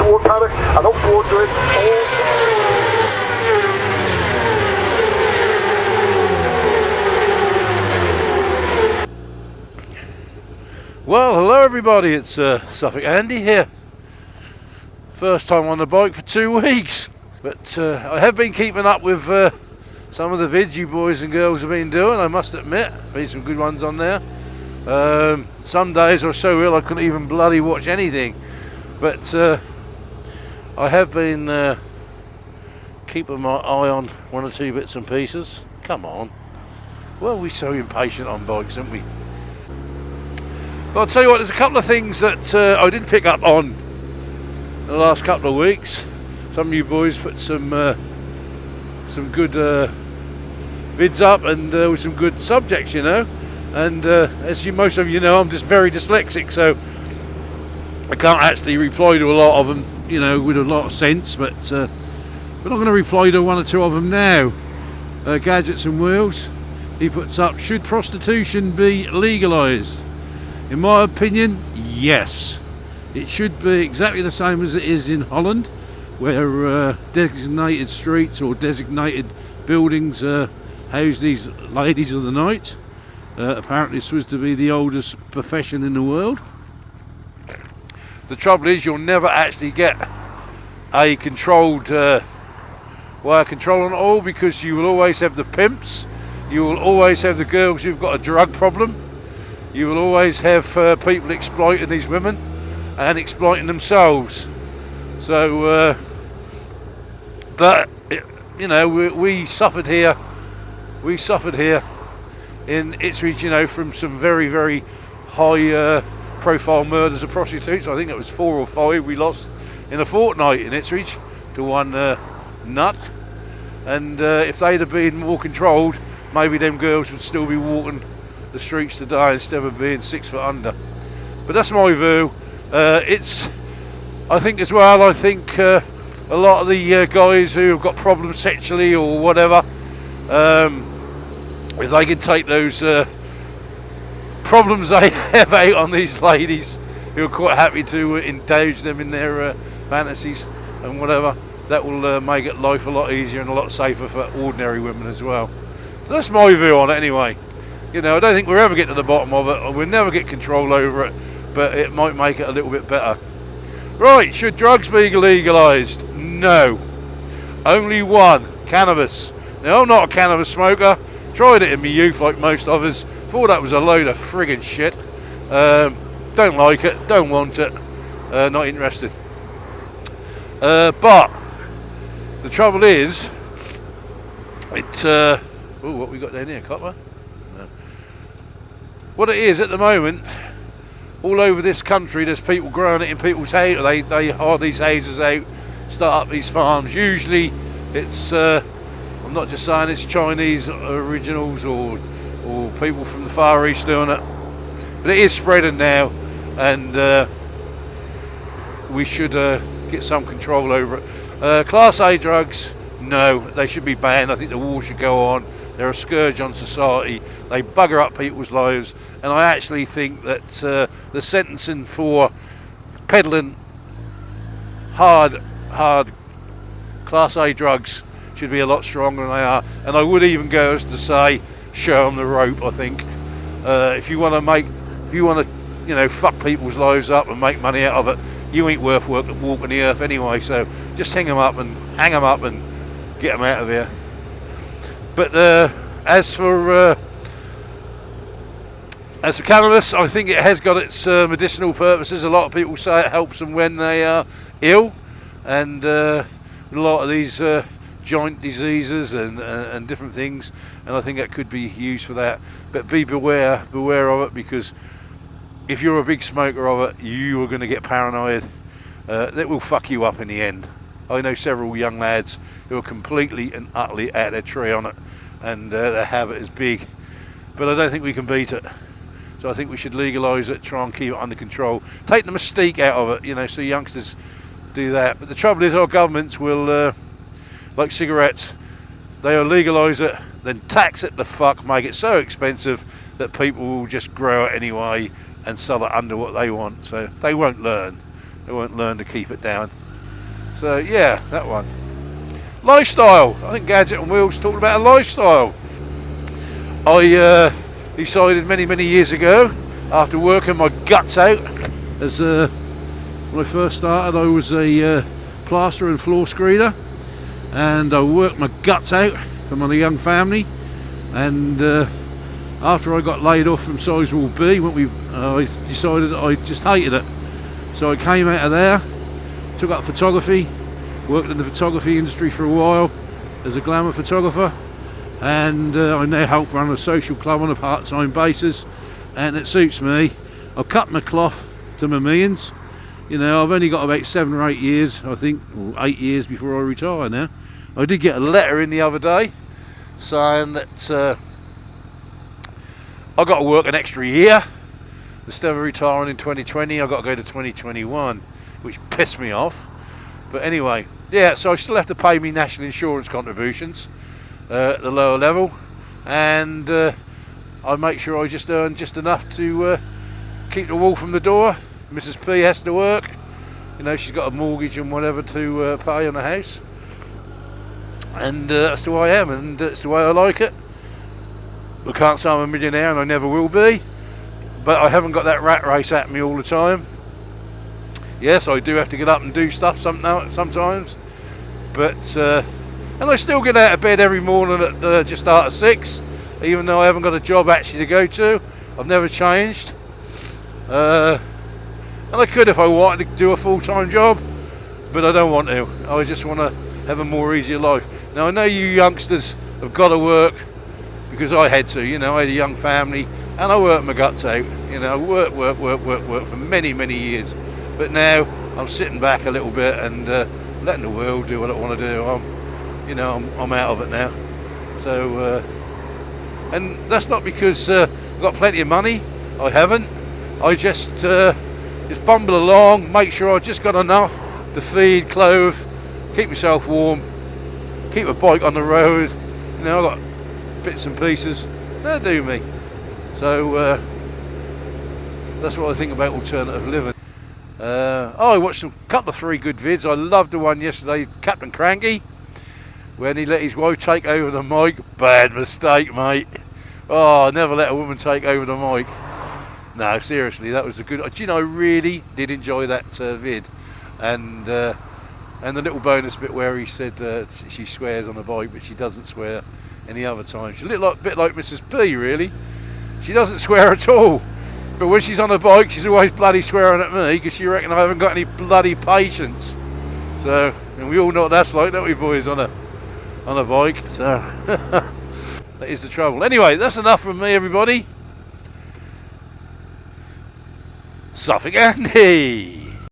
untoward panic, an untoward dread, all... Well, hello everybody, it's Suffolk Andy here. First time on the bike for 2 weeks, but I have been keeping up with some of the vids you boys and girls have been doing, I must admit. Been some good ones on there. Some days I was so ill I couldn't even bloody watch anything, but I have been keeping my eye on one or two bits and pieces. Come on. Well, we're so impatient on bikes, aren't we? But I'll tell you what, there's a couple of things that I did pick up on in the last couple of weeks. Some of you boys put some good vids up and with some good subjects, you know. And as most of you know, I'm just very dyslexic, so I can't actually reply to a lot of them, you know, with a lot of sense. But I'm going to reply to one or two of them now. Gadgets and Wheels, he puts up, should prostitution be legalised? In my opinion, yes. It should be exactly the same as it is in Holland, where designated streets or designated buildings house these ladies of the night. Apparently this was to be the oldest profession in the world. The trouble is you'll never actually get a controlled way of controlling it all, because you will always have the pimps, you will always have the girls who've got a drug problem. You will always have people exploiting these women and exploiting themselves. So, you know, we suffered here. We suffered here in Ipswich, you know, from some very, very high profile murders of prostitutes. I think it was 4 or 5 we lost in a fortnight in Ipswich to one nut. And if they'd have been more controlled, maybe them girls would still be walking the streets today instead of being 6 foot under. But that's my view. I think as well, a lot of the guys who have got problems sexually or whatever, if they can take those problems they have out on these ladies who are quite happy to indulge them in their fantasies and whatever, that will make it life a lot easier and a lot safer for ordinary women as well. So that's my view on it anyway. You know, I don't think we'll ever get to the bottom of it, or we'll never get control over it, but it might make it a little bit better. Right, should drugs be legalised? No. Only one, cannabis. Now, I'm not a cannabis smoker. Tried it in my youth like most of us. Thought that was a load of friggin' shit. Don't like it, don't want it, not interested. But the trouble is, what we got down here, copper? What it is at the moment, all over this country, there's people growing it in people's houses. They hire these houses out, start up these farms. Usually, it's I'm not just saying it's Chinese originals or people from the Far East doing it, but it is spreading now, and we should get some control over it. Class A drugs, no, they should be banned. I think the war should go on. They're a scourge on society. They bugger up people's lives, and I actually think that the sentencing for peddling hard Class A drugs should be a lot stronger than they are. And I would even go as to say, show them the rope. I think if you want to, you know, fuck people's lives up and make money out of it, you ain't worth walking the earth anyway. So just hang them up and get them out of here. But as for cannabis, I think it has got its medicinal purposes. A lot of people say it helps them when they are ill, and a lot of these joint diseases and different things, and I think that could be used for that. But beware of it, because if you're a big smoker of it, you are going to get paranoid. That will fuck you up in the end. I know several young lads who are completely and utterly out of their tree on it, and their habit is big. But I don't think we can beat it. So I think we should legalise it, try and keep it under control. Take the mystique out of it, you know, so youngsters do that. But the trouble is our governments will, like cigarettes, they'll legalise it, then tax it the fuck, make it so expensive that people will just grow it anyway and sell it under what they want. So they won't learn. They won't learn to keep it down. So yeah, that one. Lifestyle. I think Gadget and Wheels talked about a lifestyle. I decided many years ago, after working my guts out, as when I first started, I was a plasterer and floor screener, and I worked my guts out for my young family. And after I got laid off from Sizewell B, I decided I just hated it. So I came out of there, took up photography, worked in the photography industry for a while as a glamour photographer, and I now help run a social club on a part-time basis, and it suits me. I've cut my cloth to my millions. You know, I've only got about 7 or 8 years, I think, or 8 years before I retire now. I did get a letter in the other day saying that I got to work an extra year. Instead of retiring in 2020, I got to go to 2021, which pissed me off. But anyway, yeah, so I still have to pay me national insurance contributions at the lower level, and I make sure I just earn just enough to keep the wall from the door. Mrs. P has to work. You know, she's got a mortgage and whatever to pay on the house. And that's the way I am, and that's the way I like it. I can't say I'm a millionaire, and I never will be, but I haven't got that rat race at me all the time. Yes, I do have to get up and do stuff sometimes, but and I still get out of bed every morning at just after 6, even though I haven't got a job actually to go to. I've never changed, and I could if I wanted to do a full-time job, but I don't want to. I just want to have a more easier life. Now I know you youngsters have got to work, because I had to. You know, I had a young family, and I worked my guts out. You know, work for many years. But now I'm sitting back a little bit and letting the world do what I want to do. I'm out of it now. So, and that's not because I've got plenty of money. I haven't. I just bumble along, make sure I've just got enough to feed, clothe, keep myself warm, keep a bike on the road. You know, I've got bits and pieces. They'll do me. So that's what I think about alternative living. I watched a couple of 3 good vids. I loved the one yesterday, Captain Cranky, when he let his wife take over the mic. Bad mistake, mate. Oh, never let a woman take over the mic. No, seriously, that was a good. Do you know, I really did enjoy that vid, and the little bonus bit where he said she swears on the bike, but she doesn't swear any other time. She's a bit like Mrs. P, really. She doesn't swear at all. But when she's on a bike, she's always bloody swearing at me because she reckon I haven't got any bloody patience. So, and we all know what that's like, don't we, boys, on a bike? So, that is the trouble. Anyway, that's enough from me, everybody. Suffolk Andy.